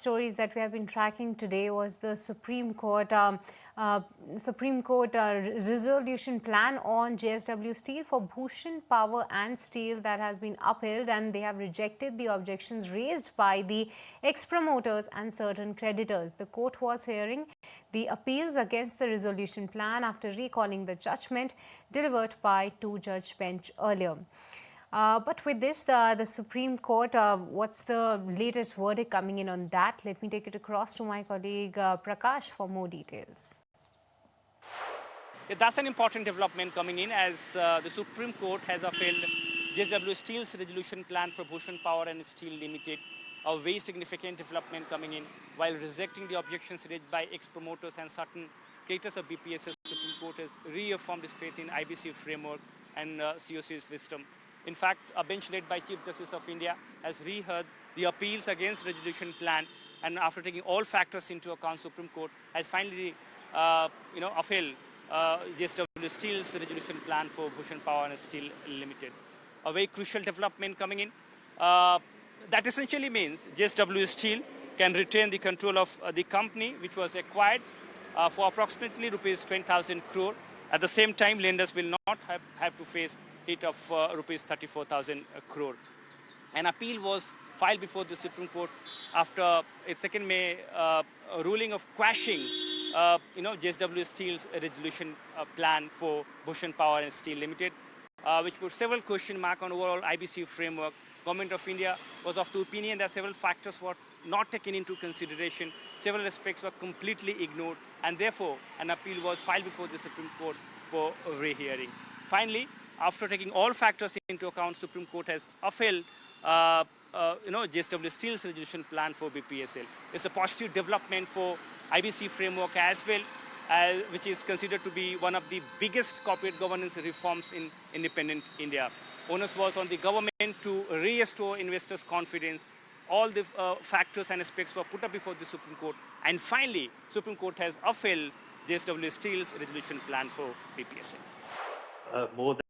stories that we have been tracking today was the Supreme Court resolution plan on JSW Steel for Bhushan Power and Steel that has been upheld, and they have rejected the objections raised by the ex-promoters and certain creditors. The court was hearing the appeals against the resolution plan after recalling the judgment delivered by two-judge bench earlier. But with this, the Supreme Court, what's the latest verdict coming in on that? Let me take it across to my colleague Prakash for more details. Yeah, that's an important development coming in as the Supreme Court has upheld JSW Steel's resolution plan for Bhushan Power and Steel Ltd. A very significant development coming in while rejecting the objections raised by ex-promoters and certain creditors of BPSL. Supreme Court has reaffirmed its faith in IBC framework and COC's wisdom. In fact, a bench led by Chief Justice of India has reheard the appeals against resolution plan, and after taking all factors into account, Supreme Court has finally, upheld JSW Steel's resolution plan for Bhushan Power and Steel Ltd. A very crucial development coming in. That essentially means JSW Steel can retain the control of the company, which was acquired for approximately rupees 20,000 crore. At the same time, lenders will not have to face hit of rupees 34,000 crore. An appeal was filed before the Supreme Court after its 2nd May ruling of quashing JSW Steel's resolution plan for Bhushan Power and Steel Ltd, which put several question marks on overall IBC framework. Government of India was of the opinion that several factors were not taken into consideration, several aspects were completely ignored, and therefore an appeal was filed before the Supreme Court for a rehearing. Finally, after taking all factors into account, Supreme Court has upheld JSW Steel's resolution plan for BPSL. It's a positive development for IBC framework as well, which is considered to be one of the biggest corporate governance reforms in independent India. Onus was on the government to restore investors' confidence. All the factors and aspects were put up before the Supreme Court, and finally, Supreme Court has upheld JSW Steel's resolution plan for BPSL. More